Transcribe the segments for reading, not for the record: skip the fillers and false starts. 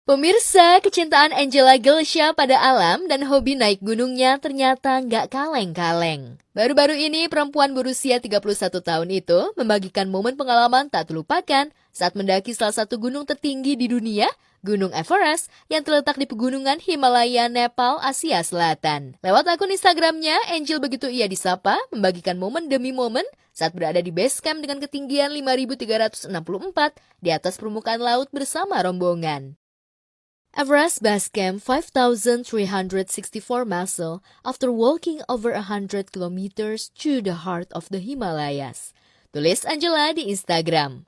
Pemirsa, kecintaan Angela Gilsha pada alam dan hobi naik gunungnya ternyata nggak kaleng-kaleng. Baru-baru ini, perempuan berusia 31 tahun itu membagikan momen pengalaman tak terlupakan saat mendaki salah satu gunung tertinggi di dunia, Gunung Everest, yang terletak di pegunungan Himalaya, Nepal, Asia Selatan. Lewat akun Instagramnya, Angel begitu ia disapa, membagikan momen demi momen saat berada di base camp dengan ketinggian 5.364 di atas permukaan laut bersama rombongan. Everest Base Camp 5,364 muscle after walking over 100 kilometers through the heart of the Himalayas. Tulis Angela di Instagram.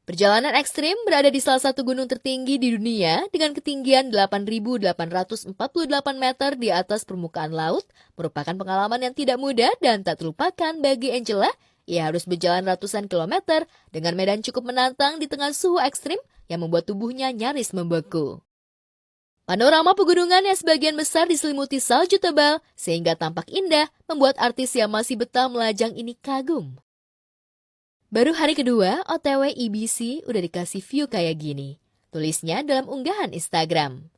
Perjalanan ekstrim berada di salah satu gunung tertinggi di dunia dengan ketinggian 8.848 meter di atas permukaan laut merupakan pengalaman yang tidak mudah dan tak terlupakan bagi Angela. Ia harus berjalan ratusan kilometer dengan medan cukup menantang di tengah suhu ekstrim yang membuat tubuhnya nyaris membeku. Panorama pegunungan yang sebagian besar diselimuti salju tebal sehingga tampak indah membuat artis yang masih betah melajang ini kagum. Baru hari kedua, OTW EBC udah dikasih view kayak gini. Tulisnya dalam unggahan Instagram.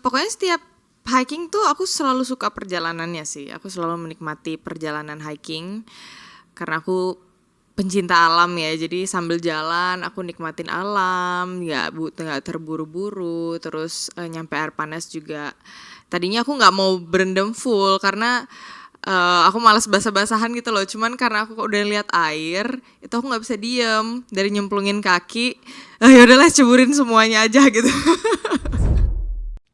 Pokoknya setiap hiking tuh aku selalu suka perjalanannya sih. Aku selalu menikmati perjalanan hiking karena aku pencinta alam ya. Jadi sambil jalan aku nikmatin alam, nggak terburu-buru. Terus nyampe air panas juga. Tadinya aku nggak mau berendam full karena aku malas basah-basahan gitu loh. Cuman karena aku udah lihat air, itu aku nggak bisa diem. Dari nyemplungin kaki, ya udahlah ceburin semuanya aja gitu.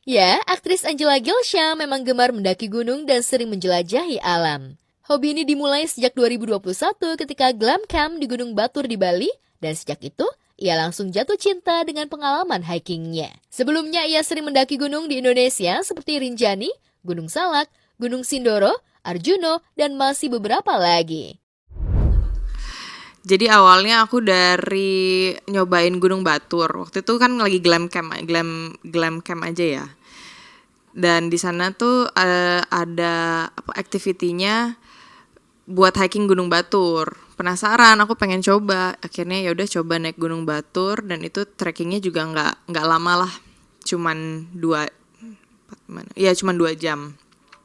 Ya, aktris Angela Gilsha memang gemar mendaki gunung dan sering menjelajahi alam. Hobi ini dimulai sejak 2021 ketika glam camp di Gunung Batur di Bali, dan sejak itu ia langsung jatuh cinta dengan pengalaman hikingnya. Sebelumnya ia sering mendaki gunung di Indonesia seperti Rinjani, Gunung Salak, Gunung Sindoro, Arjuno, dan masih beberapa lagi. Jadi awalnya aku dari nyobain Gunung Batur. Waktu itu kan lagi glam camp aja ya. Dan di sana tuh ada activity-nya buat hiking Gunung Batur. Penasaran, aku pengen coba. Akhirnya ya udah coba naik Gunung Batur dan itu trekkingnya juga nggak lama lah. Cuman 2 jam.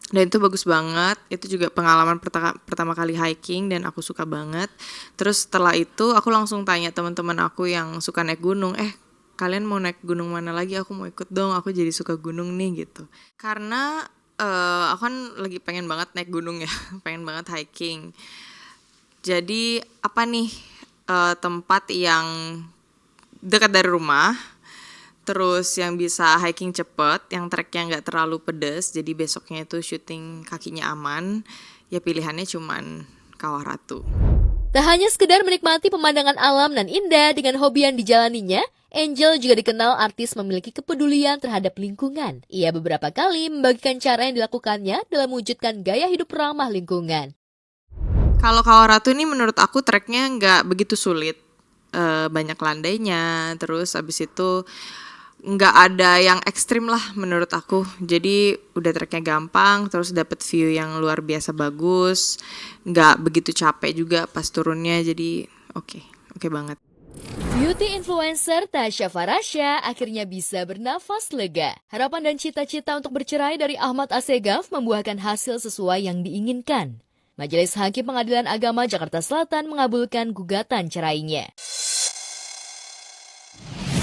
Dan itu bagus banget, itu juga pengalaman pertama kali hiking dan aku suka banget. Terus setelah itu aku langsung tanya teman-teman aku yang suka naik gunung, kalian mau naik gunung mana lagi? Aku mau ikut dong, aku jadi suka gunung nih gitu. Karena aku kan lagi pengen banget naik gunung ya, pengen banget hiking. Jadi apa nih tempat yang dekat dari rumah, terus yang bisa hiking cepet, yang treknya gak terlalu pedes, jadi besoknya itu syuting kakinya aman, ya pilihannya cuman Kawah Ratu. Tak hanya sekedar menikmati pemandangan alam dan indah dengan hobi yang dijalaninya, Angel juga dikenal artis memiliki kepedulian terhadap lingkungan. Ia beberapa kali membagikan cara yang dilakukannya dalam mewujudkan gaya hidup ramah lingkungan. Kalau Kawah Ratu ini menurut aku treknya gak begitu sulit, banyak landainya, terus abis itu nggak ada yang ekstrim lah menurut aku. Jadi udah treknya gampang, terus dapet view yang luar biasa bagus, nggak begitu capek juga pas turunnya. Jadi oke banget. Beauty influencer Tasya Farasya akhirnya bisa bernafas lega. Harapan dan cita-cita untuk bercerai dari Ahmad Assegaf membuahkan hasil sesuai yang diinginkan. Majelis Hakim Pengadilan Agama Jakarta Selatan mengabulkan gugatan cerainya.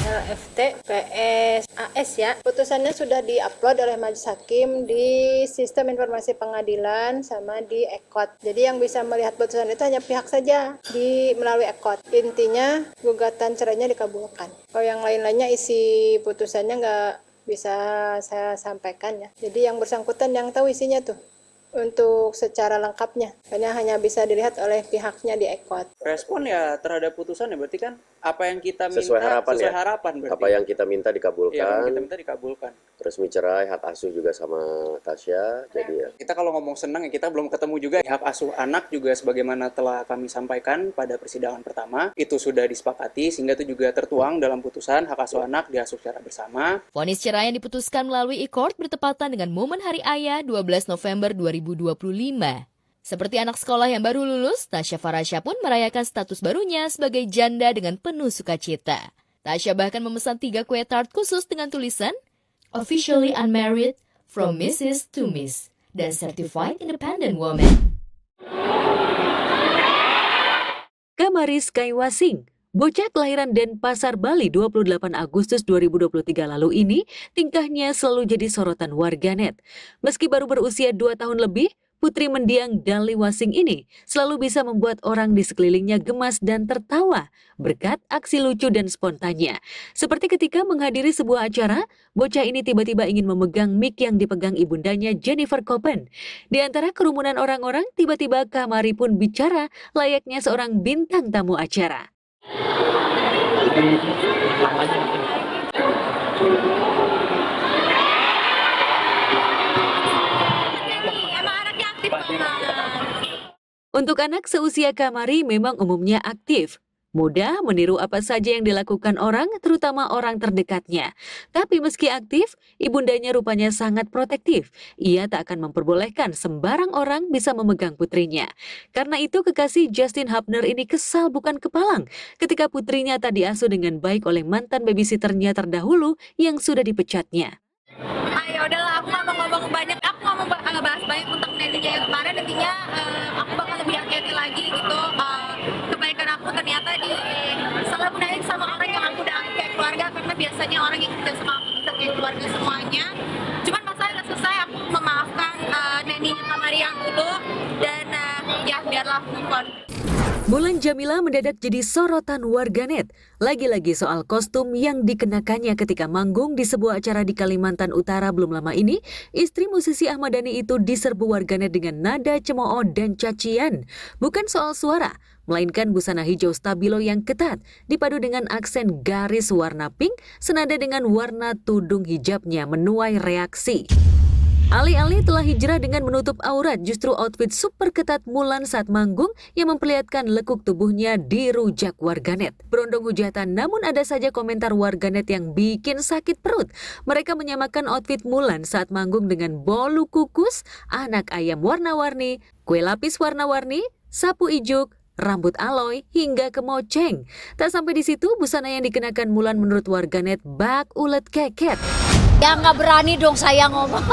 LFT PSAS ya. Putusannya sudah diupload oleh Majelis Hakim di Sistem Informasi Pengadilan sama di EKOT. Jadi yang bisa melihat putusan itu hanya pihak saja melalui EKOT. Intinya gugatan cerainya dikabulkan. Kalau yang lain-lainnya isi putusannya nggak bisa saya sampaikan ya. Jadi yang bersangkutan yang tahu isinya tuh. Untuk secara lengkapnya, hanya bisa dilihat oleh pihaknya di EKOT. Respon ya terhadap putusan ya berarti kan apa yang kita minta sesuai harapan berarti. Apa yang kita minta dikabulkan. Yang kita minta dikabulkan. Resmi cerai, hak asuh juga sama Tasya. Jadi ya. Kita kalau ngomong senang ya kita belum ketemu juga. Hak asuh anak juga sebagaimana telah kami sampaikan pada persidangan pertama, itu sudah disepakati sehingga itu juga tertuang dalam putusan hak asuh anak diasuh secara bersama. Vonis cerai yang diputuskan melalui e-court bertepatan dengan momen Hari Ayah 12 November 2025. Seperti anak sekolah yang baru lulus, Tasya Farasya pun merayakan status barunya sebagai janda dengan penuh sukacita. Tasya bahkan memesan 3 kue tart khusus dengan tulisan Officially Unmarried from Mrs. to Miss dan Certified Independent Woman. Kamari Skywasing, bocah kelahiran Denpasar, Bali 28 Agustus 2023 lalu ini tingkahnya selalu jadi sorotan warganet. Meski baru berusia 2 tahun lebih, putri mendiang Dali Wasing ini selalu bisa membuat orang di sekelilingnya gemas dan tertawa berkat aksi lucu dan spontannya. Seperti ketika menghadiri sebuah acara, bocah ini tiba-tiba ingin memegang mic yang dipegang ibundanya Jennifer Koppen. Di antara kerumunan orang-orang, tiba-tiba Kamari pun bicara layaknya seorang bintang tamu acara. Untuk anak seusia Kamari memang umumnya aktif. Mudah meniru apa saja yang dilakukan orang, terutama orang terdekatnya. Tapi meski aktif, ibundanya rupanya sangat protektif. Ia tak akan memperbolehkan sembarang orang bisa memegang putrinya. Karena itu kekasih Justin Hubner ini kesal bukan kepalang ketika putrinya tak diasuh dengan baik oleh mantan babysitternya terdahulu yang sudah dipecatnya. Ya udahlah, aku nggak mau ngomong banyak, aku nggak mau bahas banyak tentang netinya yang kemarin. Nantinya aku bakal lebih hati-hati lagi gitu. Kebaikan aku ternyata disalahgunain sama orang yang aku udah anggap kayak keluarga, karena biasanya orang yang kita sama aku kita kayak keluarga semuanya. Cuman masalah udah selesai, aku memaafkan neninya Kamari yang dulu dan ya biarlah move on. Mulan Jamila mendadak jadi sorotan warganet. Lagi-lagi soal kostum yang dikenakannya ketika manggung di sebuah acara di Kalimantan Utara belum lama ini, istri musisi Ahmad Dhani itu diserbu warganet dengan nada cemooh dan cacian. Bukan soal suara, melainkan busana hijau stabilo yang ketat, dipadu dengan aksen garis warna pink, senada dengan warna tudung hijabnya menuai reaksi. Alih-alih telah hijrah dengan menutup aurat, justru outfit super ketat Mulan saat manggung yang memperlihatkan lekuk tubuhnya dirujak warganet. Berondong hujatan, namun ada saja komentar warganet yang bikin sakit perut. Mereka menyamakan outfit Mulan saat manggung dengan bolu kukus, anak ayam warna-warni, kue lapis warna-warni, sapu ijuk, rambut aloy, hingga kemoceng. Tak sampai di situ, busana yang dikenakan Mulan menurut warganet bak ulet keket. Ya nggak berani dong saya ngomong.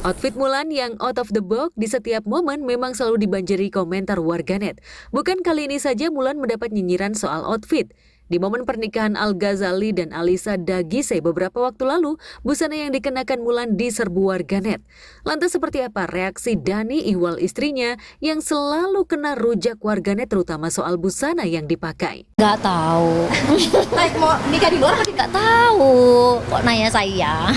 Outfit Mulan yang out of the box di setiap momen memang selalu dibanjiri komentar warganet. Bukan kali ini saja Mulan mendapat nyinyiran soal outfit. Di momen pernikahan Al-Ghazali dan Alisa Dagise beberapa waktu lalu, busana yang dikenakan Mulan diserbu warganet. Lantas seperti apa reaksi Dhani ihwal istrinya yang selalu kena rujak warganet terutama soal busana yang dipakai? Nggak tahu. Mau nikah di luar apa Nggak tahu. Kok nanya saya?